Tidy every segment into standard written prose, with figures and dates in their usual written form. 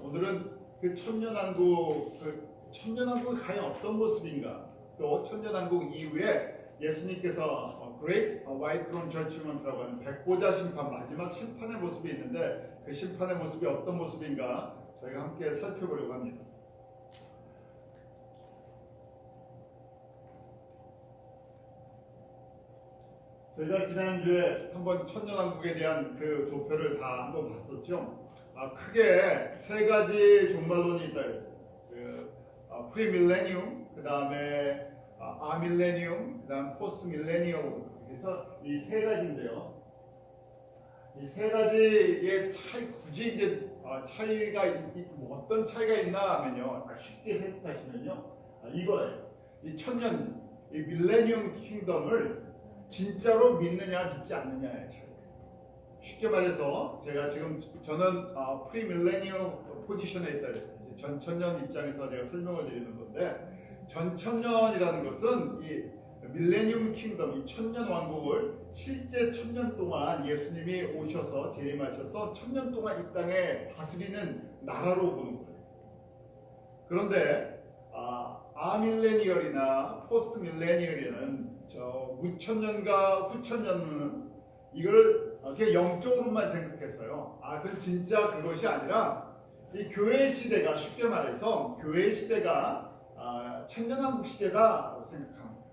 오늘은 그 천년왕국, 천년왕국이 과연 어떤 모습인가, 또 천년왕국 이후에 예수님께서 Great White Throne Judgment라고 하는 백보자 심판, 마지막 심판의 모습이 있는데 그 심판의 모습이 어떤 모습인가 저희가 함께 살펴보려고 합니다. 저희가 지난주에 한번 천년왕국에 대한 그 도표를 다 한번 봤었죠. 크게 세 가지 종말론이 있다 그랬어요. 프리밀레니움, 그 다음에 아밀레니움, 그 다음 포스트밀레니엄. 그래서 이 세 가지인데요. 이 세 가지의 차이, 굳이 이제 차이가 뭐 어떤 차이가 있나 하면요. 쉽게 생각하시면요. 이거예요. 이 천년, 이 밀레니엄 킹덤을 진짜로 믿느냐 믿지 않느냐의 차이. 쉽게 말해서 제가 지금 저는 프리밀레니엄 포지션에 있다 그랬어요. 전천년 입장에서 제가 설명을 드리는 건데, 전천년이라는 것은 이 밀레니엄 킹덤, 이 천년 왕국을 실제 천년 동안 예수님이 오셔서 재림하셔서 천년 동안 이 땅에 다스리는 나라로 보는 거예요. 그런데 아밀레니얼이나 포스트 밀레니얼에는 저 무천년과 후천년은 이걸 그냥 영적으로만 생각해서요. 그건 진짜 그것이 아니라 이 교회 시대가, 쉽게 말해서 교회 시대가 천년왕국 시대다라고 생각합니다.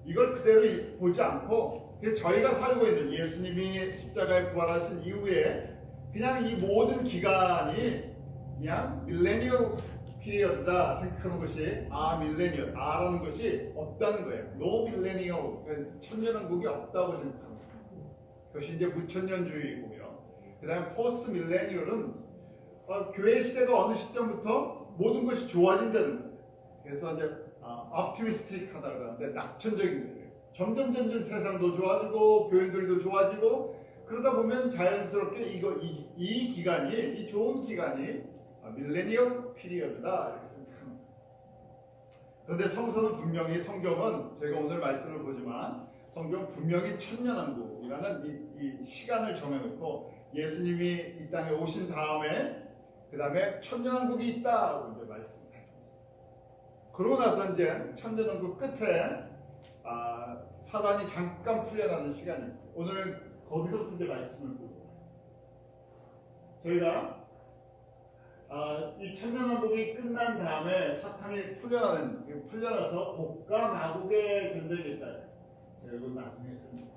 이걸 그대로 보지 않고 저희가 살고 있는 예수님이 십자가에 부활하신 이후에 그냥 이 모든 기간이 그냥 밀레니얼 피리어드다 생각하는 것이 밀레니얼, 라는 것이 없다는 거예요. 노 밀레니얼, 천년왕국이 없다고 생각합니다. 그것이 이제 무천년주의고요. 그 다음에 포스트 밀레니얼은 교회 시대가 어느 시점부터 모든 것이 좋아진다는 거예요. 그래서 이제 optimistic하다 그러는데 낙천적인 거예요. 점점 세상도 좋아지고 교인들도 좋아지고 그러다 보면 자연스럽게 이 기간이, 이 좋은 기간이 밀레니엄 피리어드다 이렇게 생각합니다. 그런데 성서는 분명히, 성경은 제가 오늘 말씀을 보지만 성경 분명히 천년왕국이라는 이 시간을 정해놓고 예수님이 이 땅에 오신 다음에 그 다음에 천년왕국이 있다라고 이제 말씀을 해주고 있어요. 그러고 나서 이제 천년왕국 끝에 사단이 잠깐 풀려나는 시간이 있어요. 오늘 거기서부터 이제 말씀을 보고 저희가 이 천년왕국이 끝난 다음에 사탄이 풀려나서 곡과 마곡의 전쟁이 있다. 제가 이거 나중에 설명.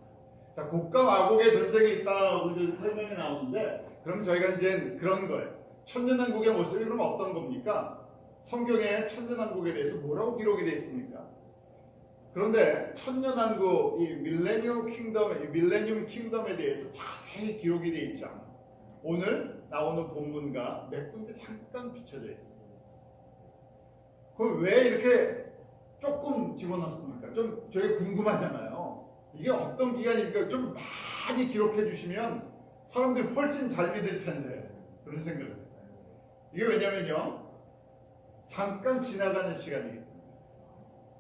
자, 곡과 마곡의 전쟁이 있다고 이제 설명이 나오는데, 그럼 저희가 이제 그런 거예요. 천년왕국의 모습이 그럼 어떤 겁니까? 성경에 천년왕국에 대해서 뭐라고 기록이 되어 있습니까? 그런데 천년왕국, 이 밀레니엄 킹덤에 대해서 자세히 기록이 되어 있지 않아요. 오늘 나오는 본문과 몇 군데 잠깐 비춰져 있어요. 그럼 왜 이렇게 조금 집어넣습니까? 좀 저희 궁금하잖아요. 이게 어떤 기간입니까? 좀 많이 기록해 주시면 사람들이 훨씬 잘 믿을 텐데, 그런 생각을 해요. 이게 왜냐면요, 잠깐 지나가는 시간이기 때문에.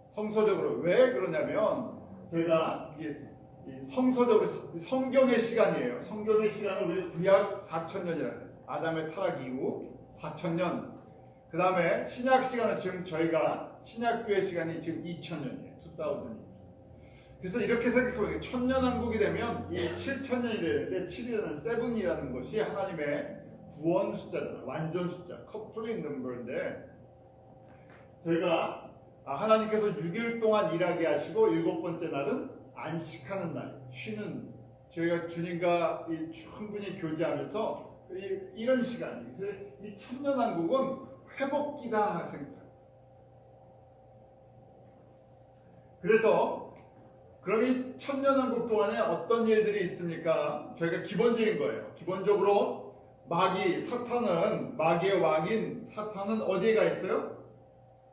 성서적으로 왜 그러냐면 저희가 성서적으로 성경의 시간이에요. 성경의 시간은 우리 구약 4000년이라는 거예요. 아담의 타락 이후 4000년. 그 다음에 신약 시간은 지금 저희가 신약교회 시간이 지금 2000년이에요. 2000년. 그래서 이렇게 생각해보면 천년왕국이 되면 이 7000년이 되는데 7이라는 7이라는 것이 하나님의 구원 숫자잖아요. 완전 숫자, complete number인데 저희가 하나님께서 6일 동안 일하게 하시고 7번째 날은 안식하는 날, 쉬는, 저희가 주님과 충분히 교제하면서 이런 시간이, 이 천년왕국은 회복기다 생각합니다. 그래서 그럼 이 천년왕국 동안에 어떤 일들이 있습니까? 저희가 기본적인 거예요. 기본적으로 사탄은, 마귀의 왕인 사탄은 어디에 가 있어요?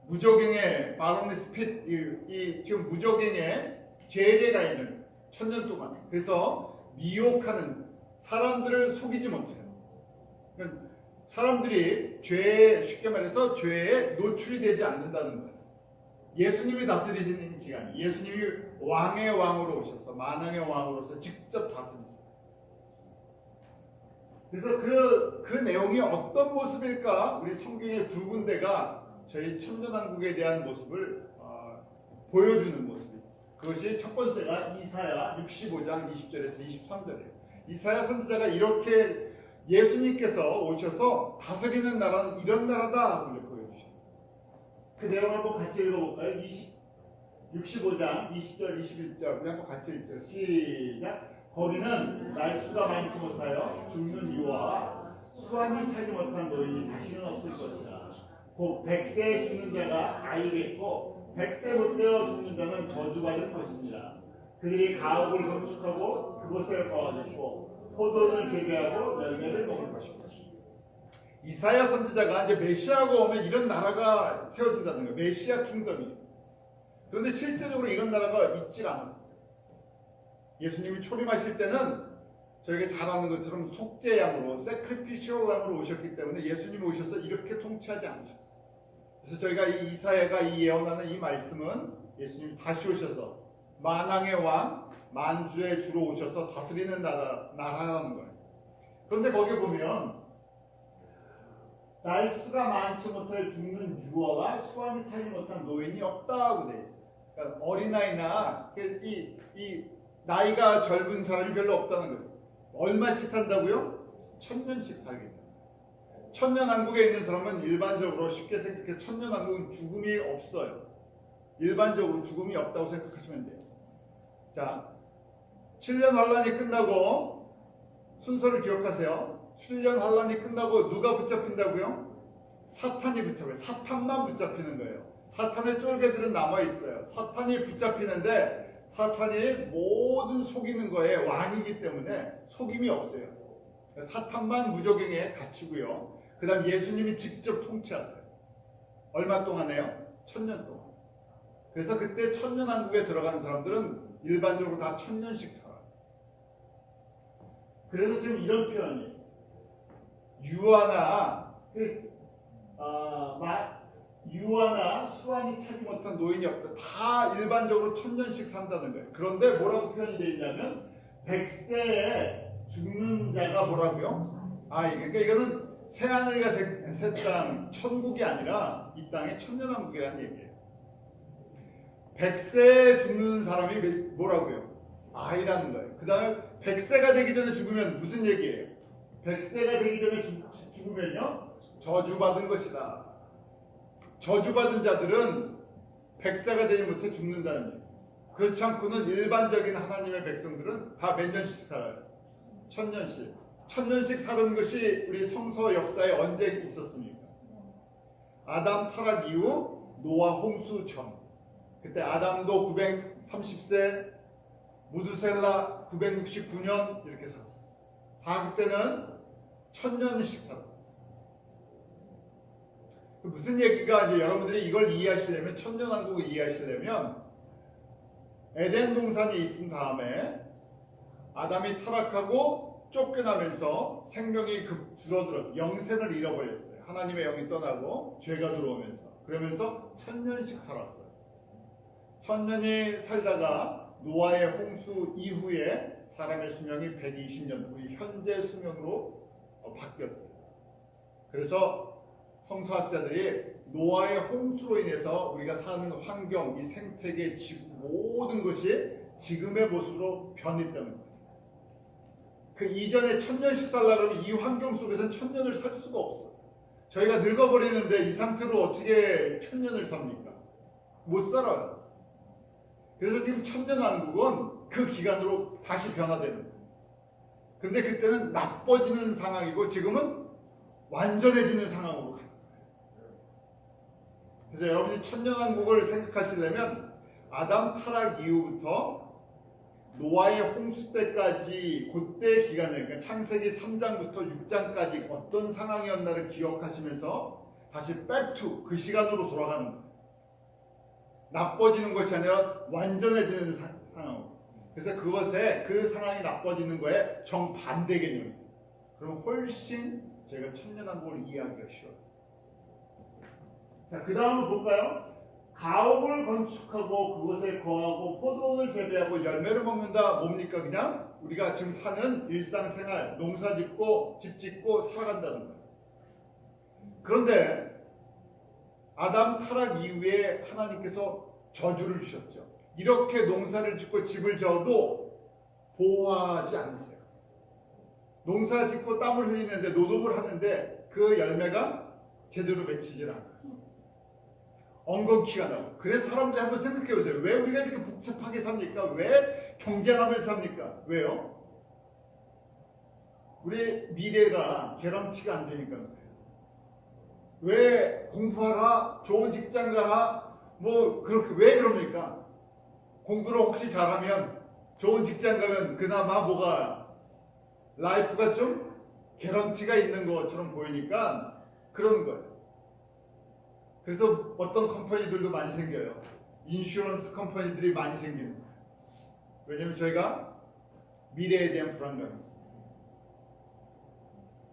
무저갱의 바로니스 핏, 지금 무저갱의 죄에 가 있는 천년 동안. 그래서 미혹하는, 사람들을 속이지 못해요. 그러니까 사람들이 쉽게 말해서 죄에 노출이 되지 않는다는 거예요. 예수님이 다스리시는 기간이, 예수님이 왕의 왕으로 오셔서 만왕의 왕으로서 직접 다스리세요. 그래서 그 내용이 어떤 모습일까? 우리 성경의 두 군데가 저희 천년왕국에 대한 모습을 보여주는 모습이 있어요. 그것이 첫 번째가 이사야 65장 20절에서 23절이에요. 이사야 선지자가 이렇게 예수님께서 오셔서 다스리는 나라는 이런 나라다 하고 보여주셨어요. 그 내용을 한번 같이 읽어볼까요? 65장 20절 21절 우리 한번 같이 읽죠. 시작. 거기는 날수가 많지 못하여 죽는 유아와 수완이 차지 못한 노인이 다시는 없을 것이다. 곧 100세에 죽는 자가 아이겠고 100세 못 되어 죽는 자는 저주받을 것입니다. 그들이 가옥을 건축하고 그곳에 거하겠고 포도를 재배하고 열매를 먹을 것입니다. 이사야 선지자가 이제 메시아가 오면 이런 나라가 세워진다는 거예요. 메시아 킹덤이. 그런데 실제적으로 이런 나라가 있지가 않았어요. 예수님이 초림하실 때는 저희가 잘 아는 것처럼 속죄양으로 sacrificial lam으로 오셨기 때문에 예수님이 오셔서 이렇게 통치하지 않으셨어요. 그래서 저희가 이 이사야가 이 예언하는 이 말씀은 예수님이 다시 오셔서 만왕의 왕, 만주의 주로 오셔서 다스리는 나라라는 거예요. 그런데 거기 보면 날수가 많지 못해 죽는 유아와 수완이 차지 못한 노인이 없다고 되어 있어요. 그러니까 어린아이나 이 나이가 젊은 사람이 별로 없다는 거예요. 얼마씩 산다고요? 1000년씩 살게 돼요. 천년왕국에 있는 사람은 일반적으로 쉽게 생각해 천년왕국은 죽음이 없어요. 일반적으로 죽음이 없다고 생각하시면 돼요. 자, 7년 환란이 끝나고 순서를 기억하세요. 7년 환란이 끝나고 누가 붙잡힌다고요? 사탄이 붙잡혀요. 사탄만 붙잡히는 거예요. 사탄의 쫄개들은 남아있어요. 사탄이 붙잡히는데 사탄이 모든 속이는 거에 왕이기 때문에 속임이 없어요. 사탄만 무적행에 갇히고요. 그 다음 예수님이 직접 통치하세요. 얼마 동안에요? 1000년 동안. 그래서 그때 천년왕국에 들어간 사람들은 일반적으로 다 1000년씩 살아요. 그래서 지금 이런 표현이 유아나 수완이 차지 못한 노인이 없다. 다 일반적으로 1000년씩 산다는 거예요. 그런데 뭐라고 표현이 되어 있냐면 100세에 죽는 자가 뭐라고요? 그러니까 이거는 새하늘과 새 땅, 천국이 아니라 이 땅의 천년왕국이라는 얘기예요. 100세에 죽는 사람이 뭐라고요? 아이라는 거예요. 그 다음에 100세가 되기 전에 죽으면 무슨 얘기예요? 100세가 되기 전에 죽으면요? 저주받은 것이다. 저주받은 자들은 100세가 되지 못해 죽는다는 얘기예요. 그렇지 않고는 일반적인 하나님의 백성들은 다 몇 년씩 살아요? 1000년씩. 1000년씩 사는 것이 우리 성서 역사에 언제 있었습니까? 아담 타락 이후 노아 홍수 전. 그때 아담도 930세, 무드셀라 969년 이렇게 살았었어요. 다 그때는 1000년씩 살았었어요. 무슨 얘기가 이제 여러분들이 이걸 이해하시려면 천년왕국을 이해하시려면 에덴 동산이 있은 다음에 아담이 타락하고 쫓겨나면서 생명이 줄어들어서 영생을 잃어버렸어요. 하나님의 영이 떠나고 죄가 들어오면서 그러면서 1000년씩 살았어요. 1000년이 살다가 노아의 홍수 이후에 사람의 수명이 120년, 우리 현재 수명으로 바뀌었어요. 그래서 성서학자들이 노아의 홍수로 인해서 우리가 사는 환경, 이 생태계, 지구 모든 것이 지금의 모습으로 변했다는 거예요. 그 이전에 1000년씩 살라 그러면 이 환경 속에서는 1000년을 살 수가 없어요. 저희가 늙어버리는데 이 상태로 어떻게 1000년을 삽니까? 못 살아요. 그래서 지금 천년왕국은 그 기간으로 다시 변화되는 거예요. 근데 그때는 나빠지는 상황이고 지금은 완전해지는 상황으로 가요. 그래서 여러분이 천년왕국을 생각하시려면 아담 타락 이후부터 노아의 홍수 때까지 그때 기간을, 그러니까 창세기 3장부터 6장까지 어떤 상황이었나를 기억하시면서 다시 백투 그 시간으로 돌아가는 거예요. 나빠지는 것이 아니라 완전해지는 상황. 그래서 그것에 그 상황이 나빠지는 거에 정반대 개념이에요. 그럼 훨씬 저희가 천년왕국을 이해하기가 쉬워요. 자, 그 다음으로 볼까요? 가옥을 건축하고 그것에 거하고 포도원을 재배하고 열매를 먹는다. 뭡니까? 그냥 우리가 지금 사는 일상생활, 농사 짓고 집 짓고 살아간다는 거예요. 그런데 아담 타락 이후에 하나님께서 저주를 주셨죠. 이렇게 농사를 짓고 집을 지어도 보호하지 않으세요. 농사 짓고 땀을 흘리는데 노동을 하는데 그 열매가 제대로 맺히질 않아요. 엉겅퀴가 나고. 그래서 사람들이 한번 생각해 보세요. 왜 우리가 이렇게 복잡하게 삽니까? 왜 경쟁하면서 삽니까? 왜요? 우리 미래가 개런티가 안 되니까 그래요. 왜 공부하라, 좋은 직장 가라, 뭐 그렇게 왜 그럽니까? 공부를 혹시 잘하면 좋은 직장 가면 그나마 뭐가 라이프가 좀 개런티가 있는 것처럼 보이니까 그런 거예요. 그래서 어떤 컴퍼니들도 많이 생겨요. 인슈런스 컴퍼니들이 많이 생기는 거예요. 왜냐면 저희가 미래에 대한 불안감이 있어요.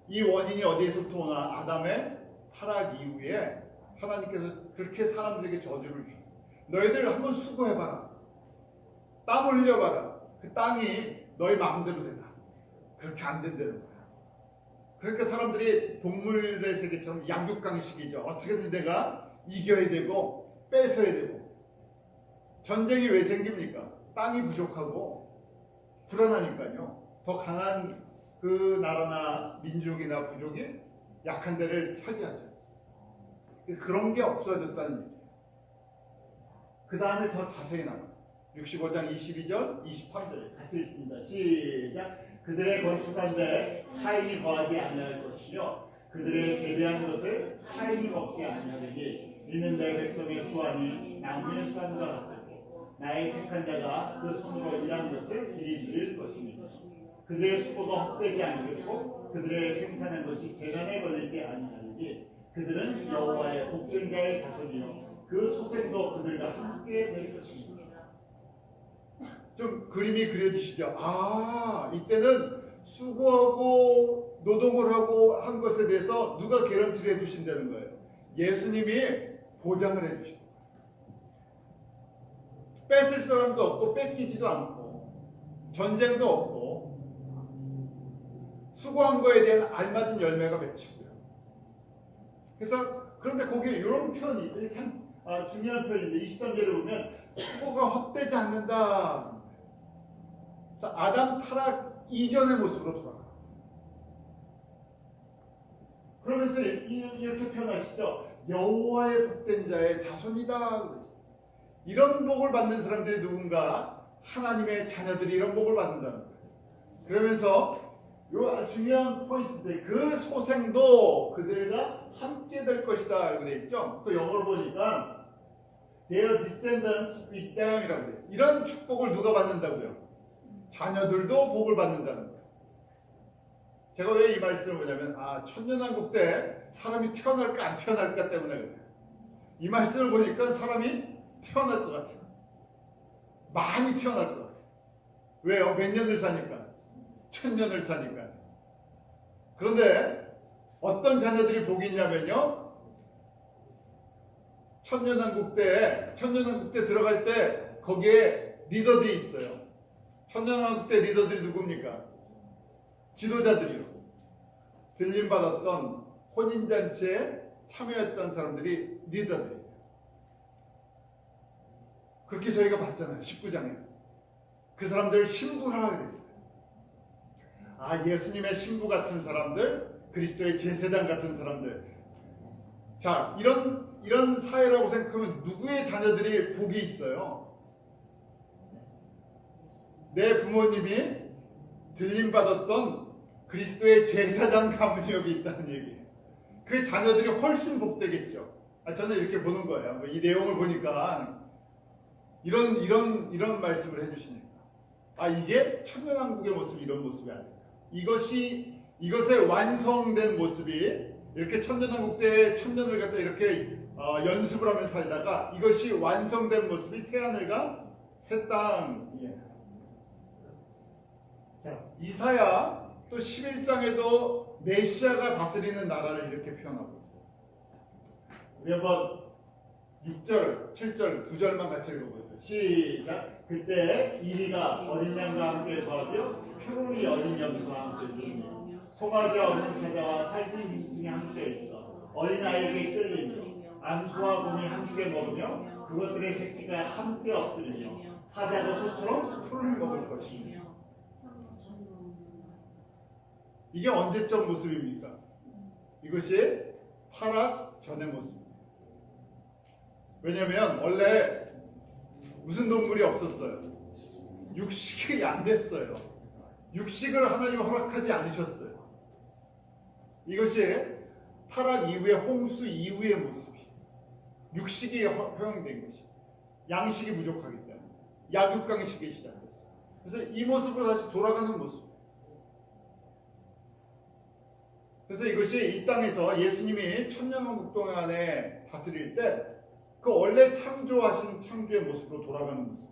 이 원인이 어디에서부터 오나? 아담의 타락 이후에 하나님께서 그렇게 사람들에게 저주를 주셨어요. 너희들 한번 수고해봐라. 땀을 흘려봐라. 그 땅이 너희 마음대로 되다. 그렇게 안 된다는 거야. 그러니까 사람들이 동물의 세계처럼 양육강식이죠. 어떻게든 내가 이겨야 되고 뺏어야 되고. 전쟁이 왜 생깁니까? 땅이 부족하고 불안하니까요. 더 강한 그 나라나 민족이나 부족이 약한 데를 차지하죠. 그런 게 없어졌다는 얘기예요. 그 다음에 더 자세히 나와요. 65장 22절, 23절 같이 읽습니다. 시작. 그들의 건축한 데 타인이 거하지 아니할 것이며 그들의 재배한 것을 타인이 먹지 아니하리니 이는 내 백성의 수완이 나무의 수완과 같고 나의 택한 자가 그 손으로 일한 것을 길이 누릴 것입니다. 그들의 수고가 헛되지 않겠고 그들의 생산한 것이 재난에 걸리지 아니하리니 그들은 여호와의 복된 자의 자손이요 그 소생도 그들과 함께 될 것입니다. 좀 그림이 그려지시죠? 아, 이때는 수고하고 노동을 하고 한 것에 대해서 누가 개런티를 해주신다는 거예요. 예수님이 보장을 해주신 거예요. 뺏을 사람도 없고 뺏기지도 않고 전쟁도 없고 수고한 거에 대한 알맞은 열매가 맺히고요. 그래서 그런데 거기에 이런 표현이 참 중요한 표현인데 23절에 보면 수고가 헛되지 않는다. 그래서 아담 타락 이전의 모습으로 돌아가. 그러면서 이렇게 표현하시죠. 여호와의 복된 자의 자손이다. 그랬어요. 이런 복을 받는 사람들이 누군가 하나님의 자녀들이 이런 복을 받는다는 거예요. 그러면서 요 중요한 포인트인데 그 소생도 그들과 함께 될 것이다 라고 되어 있죠. 또 영어로 보니까 their descendants with them 이라고 되어 있어요. 이런 축복을 누가 받는다고요? 자녀들도 복을 받는다는 거예요. 제가 왜 이 말씀을 보냐면 천년왕국 때 사람이 태어날까 안 태어날까 때문에 그래요. 이 말씀을 보니까 사람이 태어날 것 같아요. 많이 태어날 것 같아요. 왜요? 몇 년을 사니까? 1000년을 사니까. 그런데 어떤 자녀들이 복이 있냐면요. 천년왕국 때 들어갈 때 거기에 리더들이 있어요. 천년왕국 때 리더들이 누굽니까? 지도자들이요. 들림받았던 혼인잔치에 참여했던 사람들이 리더들이에요. 그렇게 저희가 봤잖아요. 19장에. 그 사람들을 신부라 그랬어요. 예수님의 신부 같은 사람들, 그리스도의 제사장 같은 사람들. 자, 이런 사회라고 생각하면 누구의 자녀들이 복이 있어요? 내 부모님이 들림받았던 그리스도의 제사장 가문력이 있다는 얘기예요. 그 자녀들이 훨씬 복되겠죠. 저는 이렇게 보는 거예요. 이 내용을 보니까 이런 말씀을 해주시니까 이게 천년왕국의 모습이 이런 모습이 아닐까. 이것의 완성된 모습이 이렇게 천년왕국 때 천년을 갖다 이렇게 연습을 하며 살다가 이것이 완성된 모습이 새하늘과 새 땅이에요. 자, 이사야 또 11장에도 메시아가 다스리는 나라를 이렇게 표현하고 있어요. 우리 한번 6절, 7절 두 절만 같이 읽어보세요. 시작. 그때 이리가 어린 양과 함께 거하며 표론이 어린 염소와 함께 있으며 송아지 어린 사자와 살찐 짐승이 함께 있어 어린아이에게 끌리며 암소와 곰이 함께 먹으며 그것들의 새끼가 함께 엎드리며 사자도 소처럼 풀을 먹을 것이며. 이게 언제적 모습입니까? 이것이 타락 전의 모습입니다. 왜냐하면 원래 무슨 동물이 없었어요. 육식이 안 됐어요. 육식을 하나님 허락하지 않으셨어요. 이것이 타락 이후의 홍수 이후의 모습이 육식이 허용된 것이 양식이 부족하기 때문에 약육강식이 시작됐어요. 그래서 이 모습으로 다시 돌아가는 모습. 그래서 이것이 이 땅에서 예수님이 천년왕국 동안에 다스릴 때 그 원래 창조하신 창조의 모습으로 돌아가는 모습.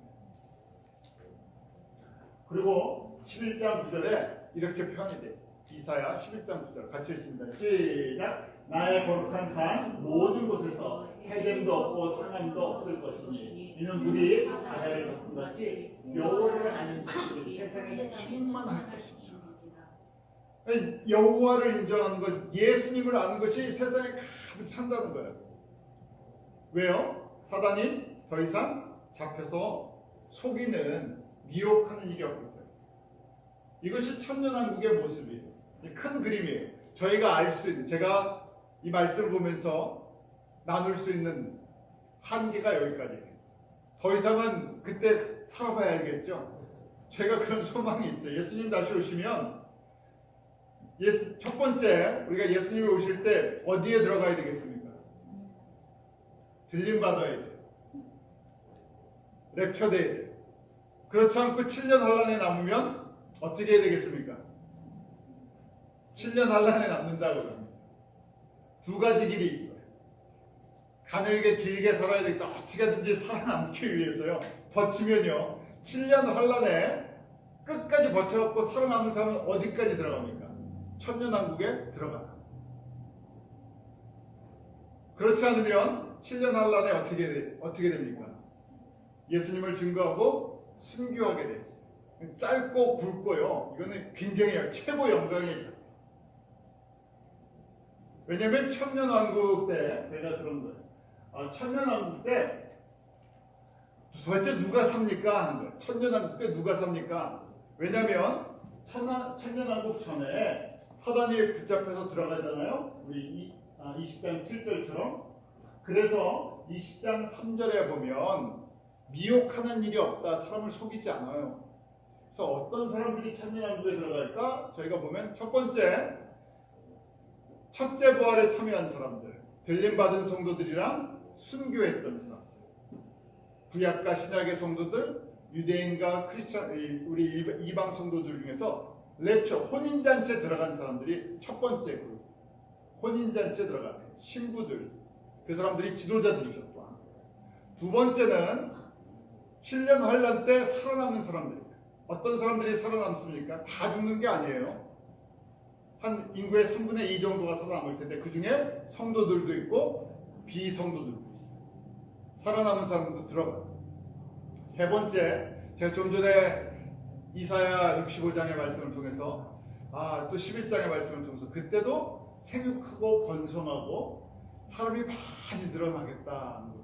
그리고 11장 9절에 이렇게 표현이 되어 있어요. 이사야 11장 9절 같이 읽습니다. 시작. 나의 거룩한 산 모든 곳에서 해됨도 없고 상함도 없을 것이니 이는 물이 바다를 덮음같이 여호와를 아는 지식이 세상에 충만할 것이다. 여호와를 인정하는 것, 예수님을 아는 것이 세상에 가득 찬다는 거예요. 왜요? 사단이 더 이상 잡혀서 속이는 미혹하는 일이 없기 때문에. 이것이 천년왕국의 모습이에요. 큰 그림이에요. 저희가 알 수 있는, 제가 이 말씀을 보면서 나눌 수 있는 한계가 여기까지예요. 더 이상은 그때 살아봐야 알겠죠. 제가 그런 소망이 있어요. 예수님 다시 오시면 첫 번째 우리가 예수님이 오실 때 어디에 들어가야 되겠습니까? 들림 받아야 돼요. 랩처돼야 돼요. 그렇지 않고 7년 환란에 남으면 어떻게 해야 되겠습니까? 7년 환란에 남는다고 합니다. 두 가지 길이 있어요. 가늘게 길게 살아야 되겠다. 어떻게든지 살아남기 위해서요. 버티면요. 7년 환란에 끝까지 버텨갖고 살아남는 사람은 어디까지 들어갑니까? 천년왕국에 들어가다. 그렇지 않으면 7년 환란에 어떻게 됩니까? 예수님을 증거하고 순교하게 돼 있어요. 짧고 굵고요. 이거는 굉장히 최고 영광의 자리. 왜냐하면 천년왕국 때 제가 그런 거예요. 천년왕국 때 도대체 누가 삽니까? 하는 거예요. 천년왕국 때 누가 삽니까? 왜냐하면 천년왕국 전에 사단이 붙잡혀서 들어가잖아요. 우리 20장 7절처럼. 그래서 20장 3절에 보면 미혹하는 일이 없다. 사람을 속이지 않아요. 그래서 어떤 사람들이 천년왕국에 들어갈까? 저희가 보면 첫째 부활에 참여한 사람들, 들림받은 성도들이랑 순교했던 사람들, 구약과 신약의 성도들, 유대인과 크리스찬, 우리 이방 성도들 중에서 랩처, 혼인잔치에 들어간 사람들이 첫 번째 그룹. 혼인잔치에 들어간 신부들, 그 사람들이 지도자들이죠. 또한. 두 번째는 7년 환란 때 살아남는 사람들입니다. 어떤 사람들이 살아남습니까? 다 죽는 게 아니에요. 한 인구의 3분의 2 정도가 살아남을 텐데 그 중에 성도들도 있고 비성도들도 있어요. 살아남은 사람도 들어가요. 세 번째, 제가 좀 전에 이사야 65장의 말씀을 통해서 또 11장의 말씀을 통해서 그때도 생육하고 번성하고 사람이 많이 늘어나겠다는 거예요.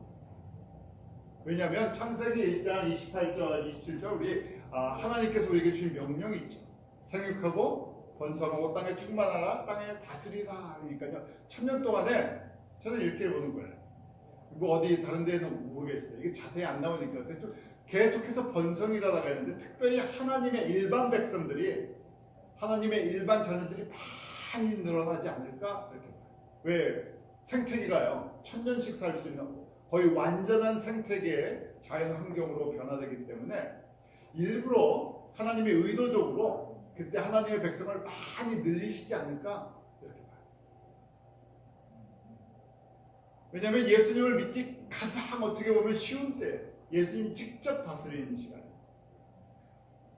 왜냐하면 창세기 1장 28절 27절 우리 하나님께서 우리에게 주신 명령이 있죠. 생육하고 번성하고 땅에 충만하라, 땅에 다스리라. 그러니까요. 1000년 동안에 저는 이렇게 보는 거예요. 뭐 어디 다른 데는 모르겠어요. 이게 자세히 안 나오니까 계속해서 번성이라다가 했는데 특별히 하나님의 일반 백성들이, 하나님의 일반 자녀들이 많이 늘어나지 않을까 이렇게 봐요. 왜? 생태계가요 1000년씩 살 수 있는 거의 완전한 생태계의 자연 환경으로 변화되기 때문에 일부러 하나님이 의도적으로 그때 하나님의 백성을 많이 늘리시지 않을까 이렇게 봐요. 왜냐하면 예수님을 믿기 가장 어떻게 보면 쉬운 때, 예수님 직접 다스리는 시간이에요.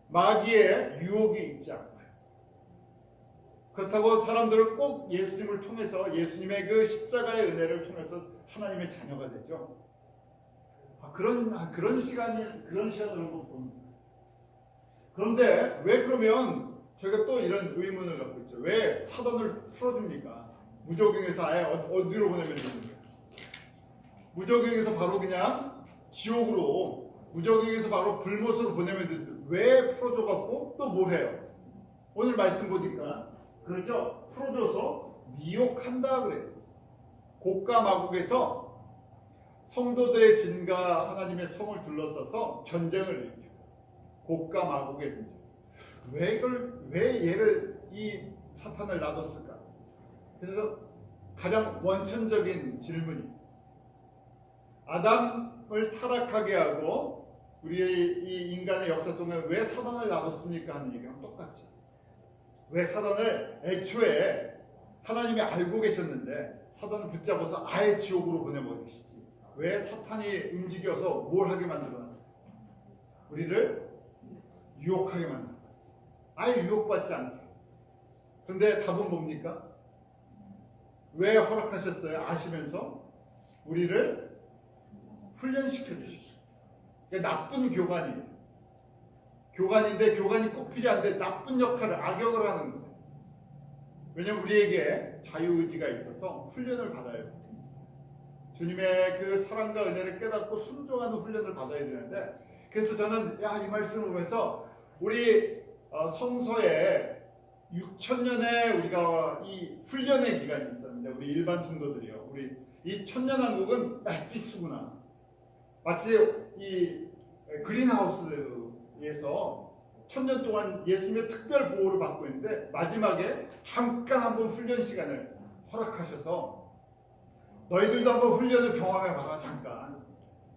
마귀의 유혹이 있지 않고요. 그렇다고 사람들을 꼭 예수님을 통해서, 예수님의 그 십자가의 은혜를 통해서 하나님의 자녀가 되죠. 그런 시간을 봅니다. 그런데 왜 그러면 저희가 또 이런 의문을 갖고 있죠. 왜 사단을 풀어줍니까? 무적행에서 아예 어디로 보내면 되는 거예요? 무적행에서 바로 그냥 지옥으로, 무적행에서 바로 불못으로 보내면 되는데 왜 풀어줘갖고 또 뭘 해요? 오늘 말씀 보니까 그렇죠? 풀어줘서 미혹한다 그랬어요. 곡과 마곡에서 성도들의 진과 하나님의 성을 둘러싸서 전쟁을 일으켜요. 곡과 마곡의 전쟁. 왜 얘를 이 사탄을 놔뒀을까? 그래서 가장 원천적인 질문이 아담을 타락하게 하고 우리의 이 인간의 역사 동안 왜 사단을 놔뒀습니까? 하는 얘기랑 똑같죠. 왜 사단을 애초에 하나님이 알고 계셨는데 사단을 붙잡아서 아예 지옥으로 보내버리시지? 왜 사탄이 움직여서 뭘 하게 만들어놨어요? 우리를 유혹하게 만들어놨어요. 아예 유혹받지 않게. 그런데 답은 뭡니까? 왜 허락하셨어요? 아시면서 우리를 훈련시켜 주시고. 나쁜 교관이에요. 교관인데 교관이 꼭 필요한데 나쁜 역할을 악역을 하는 거예요. 왜냐하면 우리에게 자유의지가 있어서 훈련을 받아야 돼요. 주님의 그 사랑과 은혜를 깨닫고 순종하는 훈련을 받아야 되는데, 그래서 저는 이 말씀을 보면서 우리 성서에 6,000년의 우리가 이 훈련의 기간이 있었는데, 우리 일반 성도들이요, 우리 이 천년왕국은 엑기스구나. 마치 이 그린하우스에서 1,000년 동안 예수님의 특별 보호를 받고 있는데 마지막에 잠깐 한번 훈련 시간을 허락하셔서 너희들도 한번 훈련을 경험해봐라. 잠깐.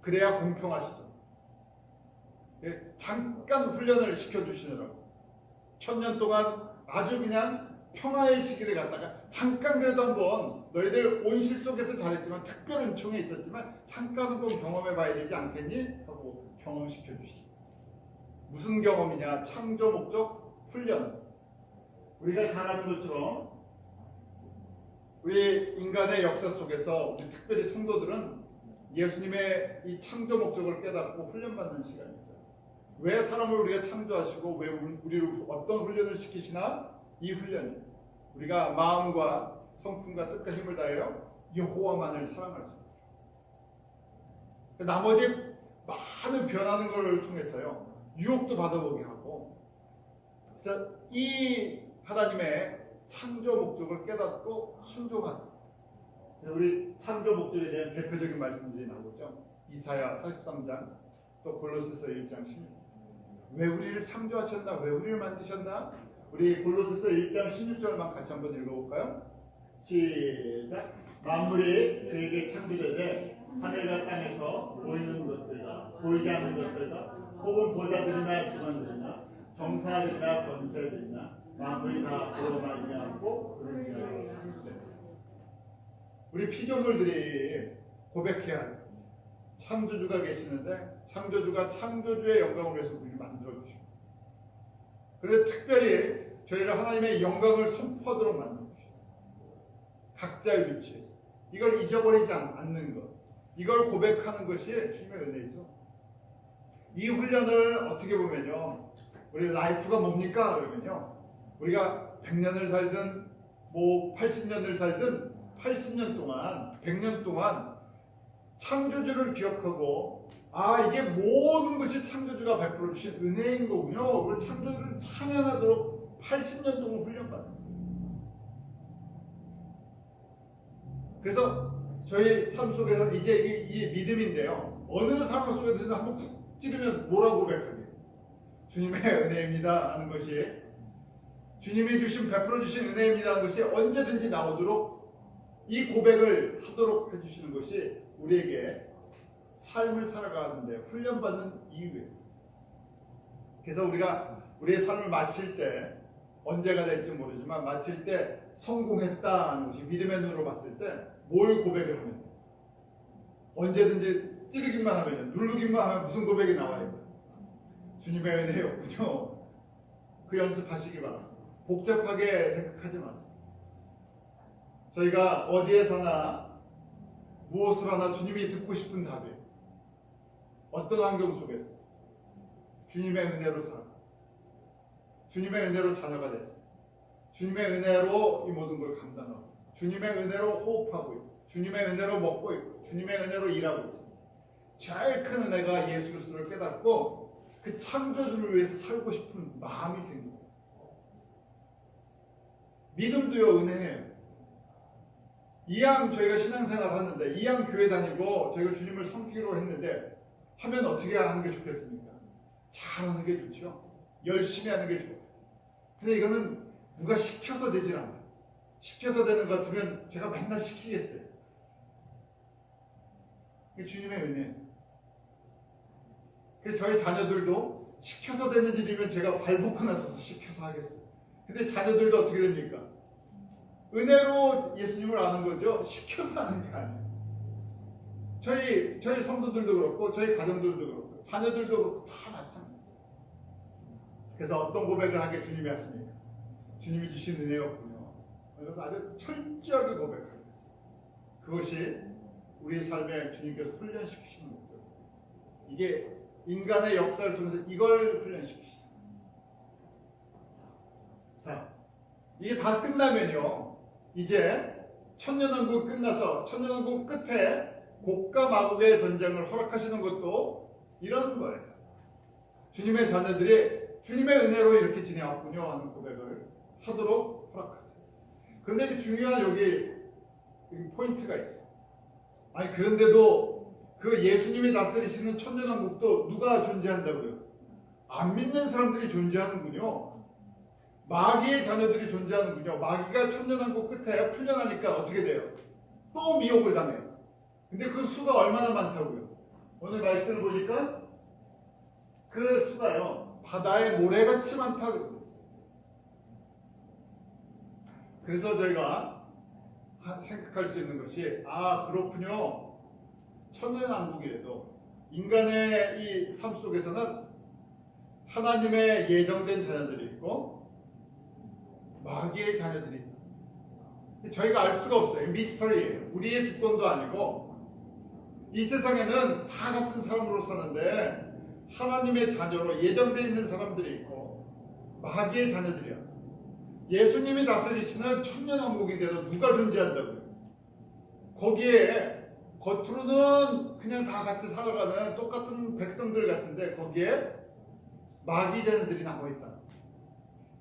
그래야 공평하시죠. 잠깐 훈련을 시켜주시느라고 1,000년 동안 아주 그냥 평화의 시기를 갖다가 잠깐 그래도 한번 너희들 온실 속에서 잘했지만 특별 은총에 있었지만 잠깐 한번 경험해봐야 되지 않겠니? 하고 경험시켜주시죠. 무슨 경험이냐? 창조 목적 훈련. 우리가 잘 아는 것처럼 우리 인간의 역사 속에서 우리 특별히 성도들은 예수님의 이 창조 목적을 깨닫고 훈련받는 시간이죠. 왜 사람을 우리가 창조하시고 왜 우리를 어떤 훈련을 시키시나? 이 훈련이 우리가 마음과 성품과 뜻과 힘을 다하여 여호와만을 사랑할 수 있도록. 나머지 많은 변하는 것을 통해서요 유혹도 받아보게 하고, 그래서 이 하나님의 창조 목적을 깨닫고 순종하는. 우리 창조 목적에 대한 대표적인 말씀들이 나오죠. 이사야 43장, 또 골로새서 1장 16절. 왜 우리를 창조하셨나? 왜 우리를 만드셨나? 우리 골로새서 1장 16절만 같이 한번 읽어볼까요? 시작. 만물이 그에게 창조되되 하늘과 땅에서 보이는 것들과 보이지 않는 것들과 혹은 보자들이나 주관들이나 정사들이나 권세들이나 만물이 다 그로 말미암고 그를 위하여 창조되었다. 우리 피조물들이 고백해야 합니다. 창조주가 계시는데 창조주가 창조주의 영광을 위해서 우리를 만들어주시고, 그런데 특별히 저희를 하나님의 영광을 선포하도록 만들어주셨어요. 각자의 위치에서 이걸 잊어버리지 않는 것, 이걸 고백하는 것이 주님의 은혜죠. 이 훈련을 어떻게 보면요, 우리 라이프가 뭡니까? 그러면요, 우리가 100년을 살든 뭐 80년을 살든 80년 동안 100년 동안 창조주를 기억하고, 이게 모든 것이 창조주가 베풀어 주신 은혜인 거군요. 그리고 창조주를 찬양하도록 80년 동안 훈련받는 거예요. 그래서 저희 삶 속에서 이제 이 믿음인데요, 어느 상황 속에서는 한번 푹 찌르면 뭐라고 고백하게요? 주님의 은혜입니다 하는 것이, 주님이 주신 베풀어 주신 은혜입니다 하는 것이 언제든지 나오도록 이 고백을 하도록 해주시는 것이 우리에게 삶을 살아가는데 훈련받는 이유예요. 그래서 우리가 우리의 삶을 마칠 때, 언제가 될지 모르지만 마칠 때 성공했다 하는 것이 믿음의 눈으로 봤을 때 뭘 고백을 하면 돼요? 언제든지 찌르기만 하면, 누르기만 하면 무슨 고백이 나와야 돼요? 주님의 은혜였군요. 그 연습하시기 바랍니다. 복잡하게 생각하지 마세요. 저희가 어디에 사나 무엇을 하나 주님이 듣고 싶은 답이에요. 어떤 환경 속에서 주님의 은혜로 살아. 주님의 은혜로 자녀가 됐어요. 주님의 은혜로 이 모든 걸 감당하고, 주님의 은혜로 호흡하고 있고, 주님의 은혜로 먹고 있고, 주님의 은혜로 일하고 있어요. 제일 큰 은혜가 예수 그리스도를 깨닫고 그 창조주를 위해서 살고 싶은 마음이 생겨요. 믿음도요, 은혜예요. 이왕 저희가 신앙생활 하는데, 이왕 교회 다니고 저희가 주님을 섬기기로 했는데 하면 어떻게 하는 게 좋겠습니까? 잘하는 게 좋죠. 열심히 하는 게 좋아요. 근데 이거는 누가 시켜서 되질 않아요. 시켜서 되는 것 같으면 제가 맨날 시키겠어요. 이게 주님의 은혜예요. 그래서 저희 자녀들도 시켜서 되는 일이면 제가 발벗고 나서서 시켜서 하겠어요. 근데 자녀들도 어떻게 됩니까? 은혜로 예수님을 아는 거죠. 시켜서 하는 게 아니에요. 저희 성도들도 그렇고 저희 가정들도 그렇고 자녀들도 그렇고 다 마찬가지예요. 그래서 어떤 고백을 하게 주님이 하십니까? 주님이 주신 은혜였군요. 그래서 아주 철저하게 고백하겠어요. 그것이 우리 삶에 주님께서 훈련시키시는 목적. 이게 인간의 역사를 통해서 이걸 훈련시키시다. 자, 이게 다 끝나면요. 이제 천년왕국 끝나서 천년왕국 끝에 곡과 마곡의 전쟁을 허락하시는 것도 이런 거예요. 주님의 자녀들이 주님의 은혜로 이렇게 지내왔군요 하는 고백을 하도록 허락하세요. 그런데 중요한 여기 포인트가 있어요. 아니 그런데도 그 예수님이 다스리시는 천년왕국도 누가 존재한다고요? 안 믿는 사람들이 존재하는군요. 마귀의 자녀들이 존재하는군요. 마귀가 천년왕국 끝에 풀려나니까 어떻게 돼요? 또 미혹을 당해요. 근데 그 수가 얼마나 많다고요? 오늘 말씀을 보니까 그 수가요 바다의 모래같이 많다고 그랬어요. 그래서 저희가 생각할 수 있는 것이 그렇군요. 천년왕국이라도 인간의 이 삶 속에서는 하나님의 예정된 자녀들이 있고 마귀의 자녀들이 있다. 저희가 알 수가 없어요. 미스터리예요. 우리의 주권도 아니고 이 세상에는 다 같은 사람으로 사는데 하나님의 자녀로 예정되어 있는 사람들이 있고 마귀의 자녀들이야. 예수님이 다스리시는 천년왕국인데도 누가 존재한다고요? 거기에 겉으로는 그냥 다 같이 살아가는 똑같은 백성들 같은데 거기에 마귀 자녀들이 남아있다.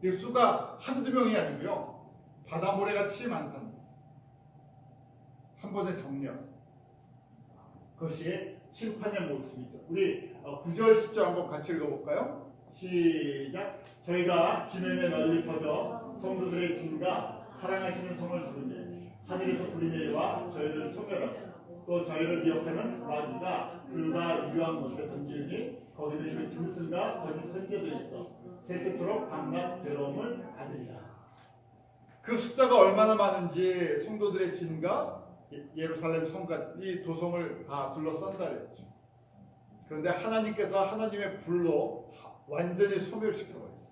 이 수가 한두 명이 아니고요. 바다 모래같이 많답니다. 한 번에 정리하세요. 그것이 심판의 모습이죠. 우리 9절 10절 한번 같이 읽어볼까요? 시작. 저희가 지면에 널리 퍼져 성도들의 짐과 사랑하시는 성을 부르니 하늘에서 불이 내려와 저희를 소멸하고 또 저희를 미혹하는 마귀가 불과 유황 못에 던지니 거기도 이미 짐승과 거짓 선지자도 있어 세세토록 밤낮 괴로움을 받으리라. 그 숫자가 얼마나 많은지 성도들의 짐과 예루살렘 성과 이 도성을 다 둘러싼다 그랬죠. 그런데 하나님께서 하나님의 불로 완전히 소멸시켜버렸어요.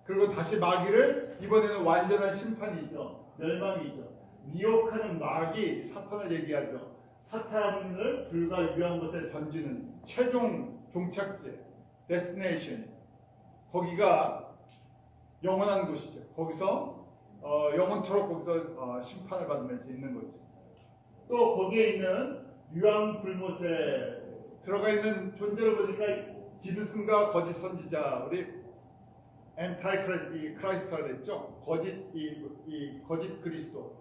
그리고 다시 마귀를 이번에는 완전한 심판이죠. 멸망이죠. 미혹하는 마귀 사탄을 얘기하죠. 사탄을 불과 유한 곳에 던지는 최종 종착지 데스티네이션 거기가 영원한 곳이죠. 거기서 영원토록 거기서 심판을 받으면서 있는 거죠. 또 거기에 있는 유황 불못에 들어가 있는 존재를 보니까 짐승과 거짓 선지자 우리 엔타이 크라이스트라 그랬죠. 거짓 그리스도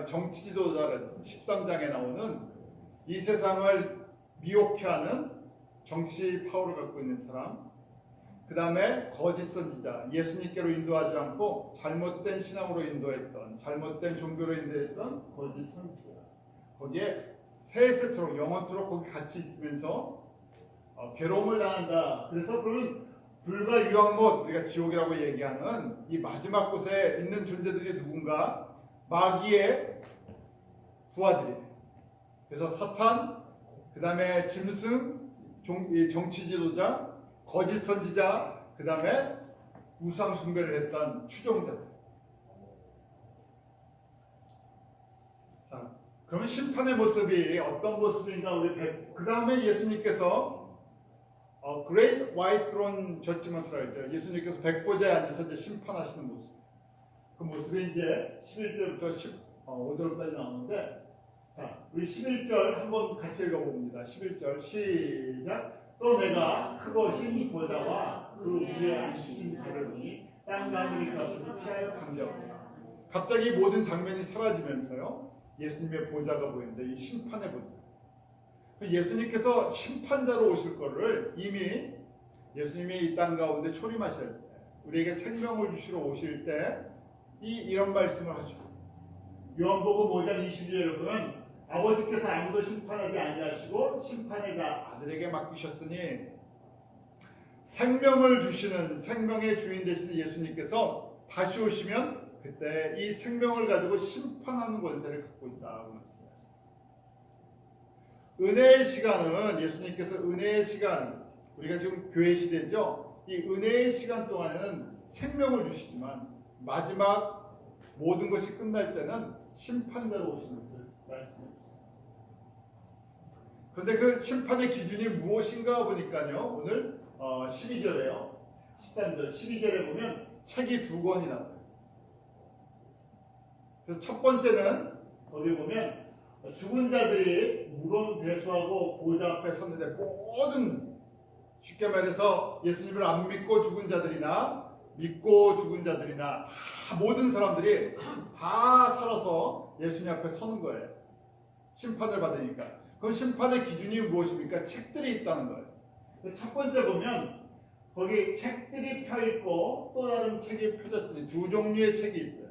정치 지도자라 13장에 나오는 이 세상을 미혹해 하는 정치 파워를 갖고 있는 사람, 그 다음에 거짓 선지자, 예수님께로 인도하지 않고 잘못된 신앙으로 인도했던, 잘못된 종교로 인도했던 거짓 선지자. 거기에 세세토록 영원토록 거기 같이 있으면서 괴로움을 당한다. 그래서 그런 불과 유황못, 우리가 지옥이라고 얘기하는 이 마지막 곳에 있는 존재들이 누군가 마귀의 부하들이에요. 그래서 사탄, 그 다음에 짐승, 정치 지도자, 거짓 선지자, 그 다음에 우상 숭배를 했던 추종자들. 자, 그러면 심판의 모습이 어떤 모습인가 그 다음에 예수님께서 Great White Throne Judgment라고 했죠. 예수님께서 백보좌에 앉아서 이제 심판하시는 모습. 그 모습이 이제 11절부터 15절까지 나오는데, 자, 우리 11절 한번 같이 읽어봅니다. 11절 시작. 또 내가 크고 흰 보좌와 그 위에 앉으신 자를 보니 땅과 하늘이 그 앞에서 피하여 감격하더라. 갑자기 모든 장면이 사라지면서요, 예수님의 보좌가 보이는데 이 심판의 보좌. 예수님께서 심판자로 오실 거를 이미 예수님이 이 땅 가운데 초림하실 때, 우리에게 생명을 주시러 오실 때 이런 말씀을 하셨어요. 요한복음 5장 22절을 보면 아버지께서 아무도 심판하지 아니하시고 심판을 다 아들에게 맡기셨으니, 생명을 주시는 생명의 주인 되시는 예수님께서 다시 오시면 그때 이 생명을 가지고 심판하는 권세를 갖고 있다고 말씀하셨습니다. 은혜의 시간은 예수님께서 은혜의 시간, 우리가 지금 교회 시대죠. 이 은혜의 시간 동안에는 생명을 주시지만 마지막 모든 것이 끝날 때는 심판자로 오시는 것을 말씀해 주세요. 그런데 그 심판의 기준이 무엇인가 보니까요, 오늘 12절에요. 13절, 12절에 보면 책이 2권이 나와요. 그래서 첫 번째는 거기 보면 죽은 자들이 물론 대수하고 보좌 앞에 섰는데, 모든, 쉽게 말해서 예수님을 안 믿고 죽은 자들이나 믿고 죽은 자들이나 다, 모든 사람들이 다 살아서 예수님 앞에 서는 거예요. 심판을 받으니까. 그 심판의 기준이 무엇입니까? 책들이 있다는 거예요. 첫 번째 보면 거기 책들이 펴있고 또 다른 책이 펴졌으니 두 종류의 책이 있어요.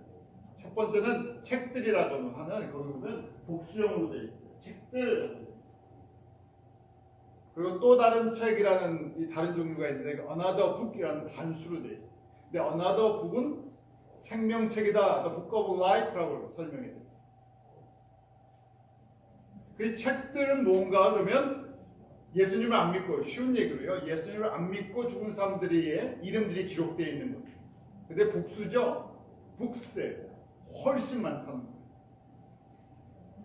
첫 번째는 책들이라고 하는, 거기 보면 복수형으로 되어 있어요. 책들이라고 되어 있어요. 그리고 또 다른 책이라는 이 다른 종류가 있는데 Another Book이라는 단수로 되어 있어요. 근데 Another Book은 생명책이다, The Book of Life라고 설명이 되어 있어요. 그 책들은 뭔가 그러면 예수님을 안 믿고, 쉬운 얘기로요, 예수님을 안 믿고 죽은 사람들의 이름들이 기록되어 있는 거예요. 근데 복수죠. 북스 훨씬 많다는 거예요.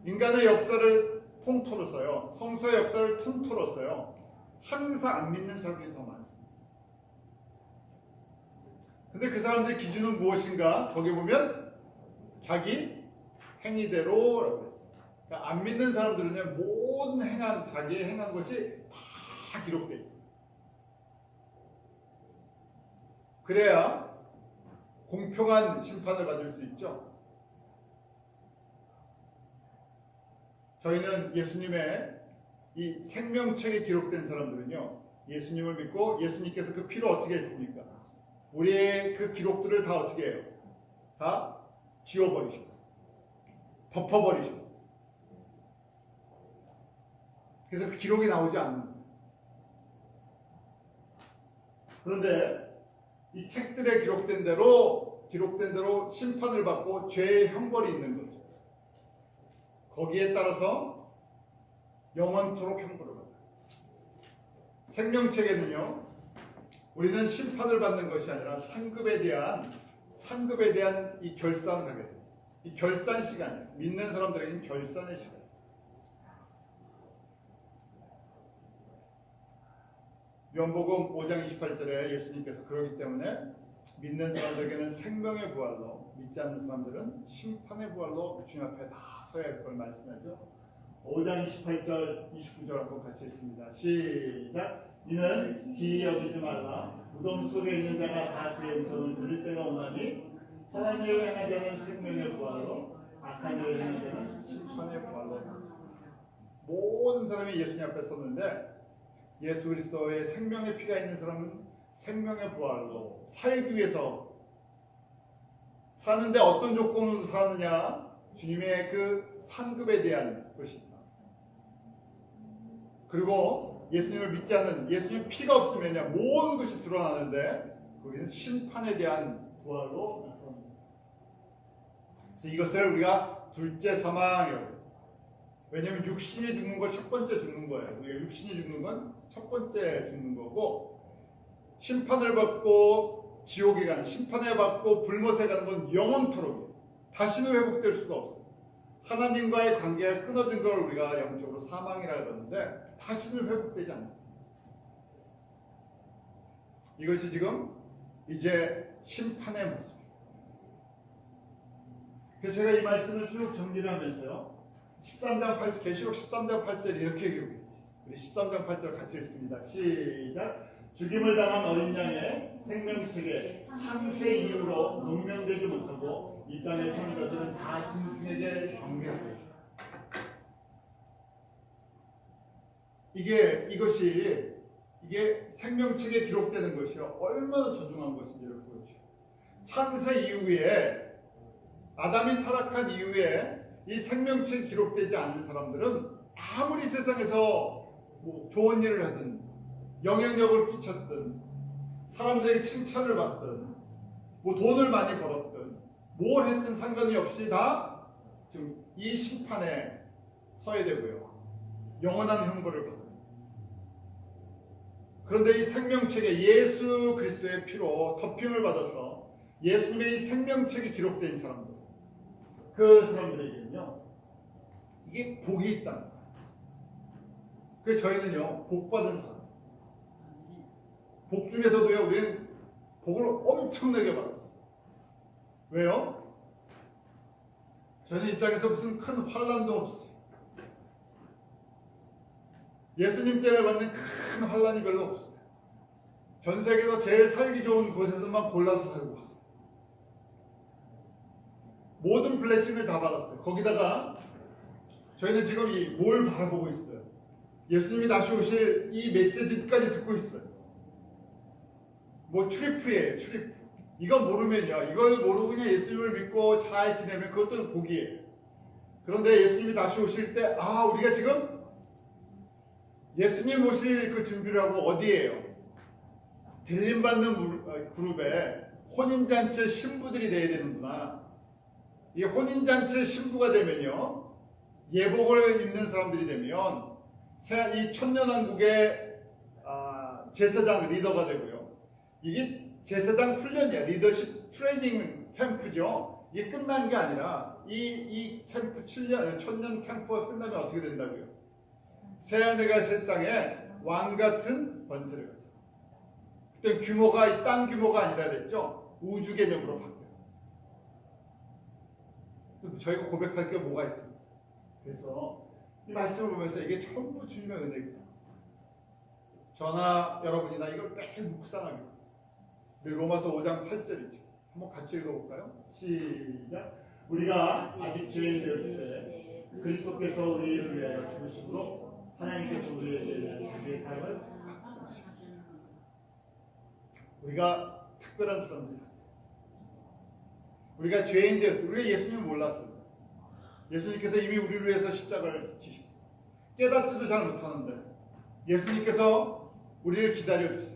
인간의 역사를 통틀어서요, 성서의 역사를 통틀어서요, 항상 안 믿는 사람들이 더 많습니다. 근데 그 사람들의 기준은 무엇인가? 거기 보면 자기 행위대로라고 했어요. 그러니까 안 믿는 사람들은요, 모든 자기 행한 것이 다 기록되어 있어요. 그래야 공평한 심판을 받을 수 있죠. 저희는 예수님의 이 생명책에 기록된 사람들은요, 예수님을 믿고 예수님께서 그 피로 어떻게 했습니까? 우리의 그 기록들을 다 어떻게 해요? 다 지워버리셨어요. 덮어버리셨어요. 그래서 그 기록이 나오지 않는 거예요. 그런데 이 책들에 기록된 대로 심판을 받고 죄의 형벌이 있는 거죠. 거기에 따라서 영원토록 형벌을 받아요. 생명책에는요, 우리는 심판을 받는 것이 아니라 상급에 대한 이 결산을 하게 됩니다. 이 결산 시간이에요. 믿는 사람들에게는 결산의 시간. 요한복음 5장 28절에 예수님께서 그러기 때문에 믿는 사람들에게는 생명의 부활로, 믿지 않는 사람들은 심판의 부활로 주님 앞에 다 서야 할 걸 말씀하죠. 5장 28절 29절 한번 같이 읽습니다. 시작. 이는 기이 여기지 말라. 무덤 속에 있는 자가 다 그의 음성을 들을 때가 오나니, 선한 일을 행한 자는 생명의 부활로, 악한 일을 행한 자는 심판의 부활로. 모든 사람이 예수님 앞에 섰는데, 예수 그리스도의 생명의 피가 있는 사람은 생명의 부활로 살기 위해서 사는데, 어떤 조건으로 사느냐? 주님의 그 상급에 대한 것입니다. 그리고 예수님을 믿지 않는, 예수님 피가 없으면요, 모든 것이 드러나는데, 거기서 심판에 대한 부활로 나타납니다. 그래서 이것을 우리가 둘째 사망이라고 해요. 왜냐하면 육신이 죽는 건 첫 번째 죽는 거예요. 우리가 육신이 죽는 건 첫 번째 죽는 거고, 심판을 받고 지옥에 가는, 심판을 받고 불못에 가는 건 영원토록 다시는 회복될 수가 없어요. 하나님과의 관계가 끊어진 걸 우리가 영적으로 사망이라 그러는데 다시는 회복되지 않는다. 이것이 지금 이제 심판의 모습입니다. 그래서 제가 이 말씀을 쭉 정리를 하면서요. 13장 8절, 계시록 13장 8절 이렇게 기록되어 있습니다. 우리 13장 8절 같이 읽습니다. 시작. 죽임을 당한 어린 양의 생명책에 창세 이후로 농명되지 못하고 이 땅에 사는 자들은 다 짐승에게 경배하리라. 이게 생명책에 기록되는 것이요 얼마나 소중한 것인지를 보여줘요. 창세 이후에 아담이 타락한 이후에 이 생명책에 기록되지 않은 사람들은 아무리 세상에서 뭐 좋은 일을 하든 영향력을 끼쳤든 사람들에게 칭찬을 받든 뭐 돈을 많이 벌었든 뭘 했든 상관이 없이 다 지금 이 심판에 서야 되고요. 영원한 형벌을 받아요. 그런데 이 생명책에 예수 그리스도의 피로 덮임을 받아서 예수님의 이 생명책이 기록된 사람들, 그 사람들에게는요 이게 복이 있다는 거예요. 그래서 저희는요 복 받은 사람, 복 중에서도요 우리는 복을 엄청나게 받았어요. 왜요? 저는 이 땅에서 무슨 큰 환난도 없어요. 예수님 때문에 받는 큰 환난이 별로 없어요. 전 세계에서 제일 살기 좋은 곳에서만 골라서 살고 있어요. 모든 블레싱을 다 받았어요. 거기다가 저희는 지금 뭘 바라보고 있어요. 예수님이 다시 오실 이 메시지까지 듣고 있어요. 뭐 출입프예요. 출입프. 이거 모르면요. 이걸 모르고 그냥 예수님을 믿고 잘 지내면 그것도 복이에요. 그런데 예수님이 다시 오실 때 우리가 지금 예수님 오실 그 준비를 하고 어디에요? 들림받는 그룹에 혼인잔치의 신부들이 돼야 되는구나. 이 혼인잔치의 신부가 되면요. 예복을 입는 사람들이 되면 이 천년왕국의 제사장 리더가 되고요. 이게 제사장 훈련이야. 리더십 트레이닝 캠프죠. 이게 끝난 게 아니라 이 캠프 7년, 천년 캠프가 끝나면 어떻게 된다고요? 새하늘과 새 땅에 왕 같은 권세를 가져. 그때 규모가 이 땅 규모가 아니라 그랬죠. 우주 개념으로 바뀌어요. 저희가 고백할 게 뭐가 있습니까? 그래서 이 말씀을 보면서 이게 전부 주님의 은혜구나. 저나 여러분이나 이걸 매일 묵상하게. 우리 로마서 5장 8절이죠. 한번 같이 읽어볼까요? 시작. 우리가 아직 죄인 되었을 때 그리스도께서 우리를 위하여 죽으심으로 하나님께서 우리에게 자기의 삶을 박성하시고, 우리가 특별한 사람들이야. 우리가 죄인 되었을 때 우리가 예수님을 몰랐어요. 예수님께서 이미 우리를 위해서 십자가를 지셨어요. 깨닫지도 잘 못하는데 예수님께서 우리를 기다려주세요.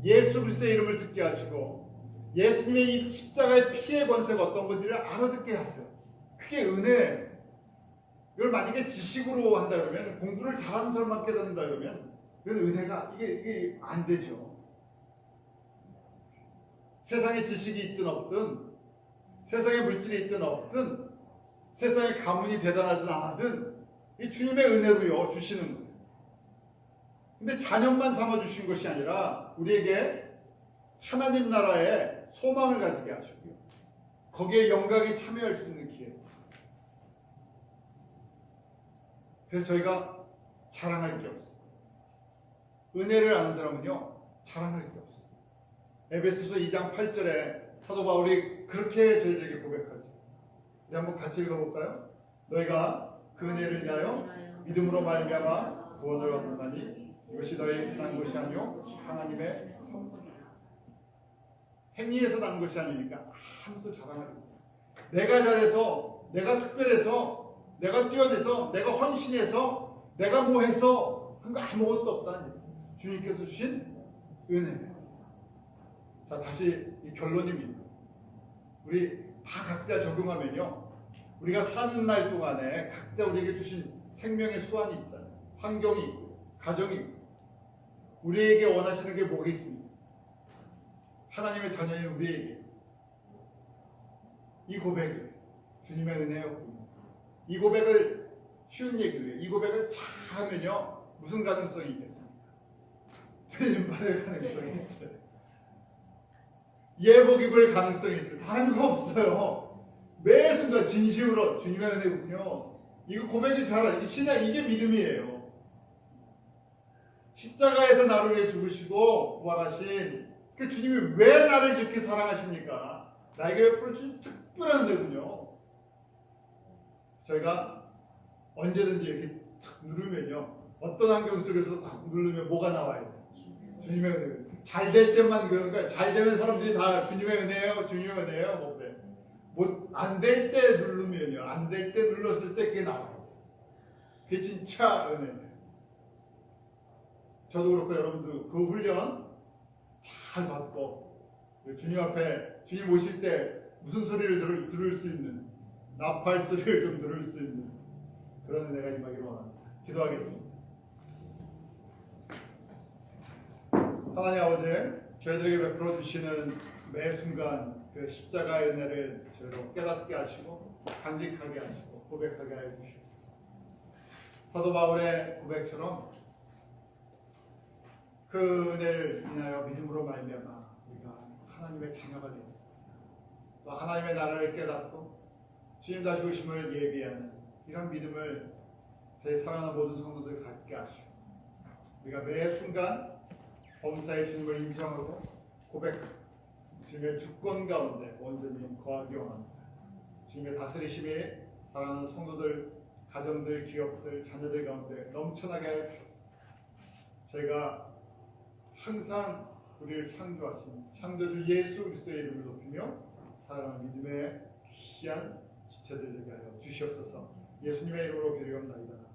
예수 그리스도의 이름을 듣게 하시고 예수님의 이 십자가의 피의 권세가 어떤 건지를 알아듣게 하세요. 그게 은혜예요. 이걸 만약에 지식으로 한다 그러면, 공부를 잘하는 사람만 깨닫는다 그러면 그건 은혜가 이게 안 되죠. 세상에 지식이 있든 없든, 세상에 물질이 있든 없든, 세상에 가문이 대단하든 안 하든 이 주님의 은혜로요 주시는 거예요. 근데 자녀만 삼아 주신 것이 아니라 우리에게 하나님 나라의 소망을 가지게 하시고요, 거기에 영광에 참여할 수 있는 기회를 주세요. 그래서 저희가 자랑할 게 없어요. 은혜를 아는 사람은요 자랑할 게 없어요. 에베소서 2장 8절에 사도 바울이 그렇게 저희들에게 고백하죠. 우리 한번 같이 읽어볼까요? 너희가 그 은혜를 인하여 믿음으로 말미암아 구원을 얻었나니 이것이 너희에게서 난 것이 아니요 하나님의 선물이라. 행위에서 난 것이 아니니까 아무도 자랑하지 못해요. 내가 잘해서, 내가 특별해서, 내가 뛰어내서, 내가 헌신해서, 내가 뭐 해서 한 거 아무것도 없다는 얘기예요. 주님께서 주신 은혜예요. 자, 다시 이 결론입니다. 우리 다 각자 적용하면요, 우리가 사는 날 동안에 각자 우리에게 주신 생명의 수완이 있잖아요. 환경이 있고 가정이 있고. 우리에게 원하시는 게 뭐가 있습니까? 하나님의 자녀인 우리에게 이 고백이 주님의 은혜였군요. 이 고백을 쉬운 얘기를 해요. 이 고백을 잘 하면요 무슨 가능성이 있겠습니까? 틀림 받을 가능성이 있어요. 예복 입을 가능성이 있어요. 다른 거 없어요. 매 순간 진심으로 주님의 은혜군요. 이거 고백을 잘하는 신앙 이게 믿음이에요. 십자가에서 나를 위해 죽으시고 부활하신 그 주님이 왜 나를 이렇게 사랑하십니까? 나에게 베풀어 주신 특별한 은혜군요. 저희가 언제든지 이렇게 탁 누르면요 어떤 환경 속에서 탁 누르면 뭐가 나와야 돼요? 주님의 은혜. 잘 될 때만 그러는 거야. 잘 되면 사람들이 다 주님의 은혜예요, 주님의 은혜예요. 뭐 안 될 때 누르면요, 안 될 때 눌렀을 때 그게 나와야 돼. 그게 진짜 은혜예요. 저도 그렇고 여러분도 그 훈련 잘 받고 주님 앞에 주님 오실 때 무슨 소리를 들을 수 있는 나팔 소리를 좀 들을 수 있는 그런 은혜가 임하기를 원합니다. 기도하겠습니다. 하나님 아버지, 저희들에게 베풀어 주시는 매 순간 그 십자가의 은혜를 저희로 깨닫게 하시고 간직하게 하시고 고백하게 하여 주시옵소서. 사도 바울의 고백처럼 그 은혜를 인하여 믿음으로 말미암아 우리가 하나님의 자녀가 되었습니다. 또 하나님의 나라를 깨닫고 주님 다시 오심을 예비하는 이런 믿음을 저희 사랑하는 모든 성도들 갖게 하시고 우리가 매 순간 범사의 주님을 인정하고 고백하고 주님의 주권 가운데 온전히 거하기 원합니다. 주님의 다스리심이 사랑하는 성도들, 가정들, 기업들, 자녀들 가운데 넘쳐나게 하여 주셨습니다. 저희가 항상 우리를 창조하신 창조주 예수 그리스도의 이름을 높이며 사랑하는 믿음의 귀한 지체들 되게 하여 주시옵소서. 예수님의 이름으로 기도합니다.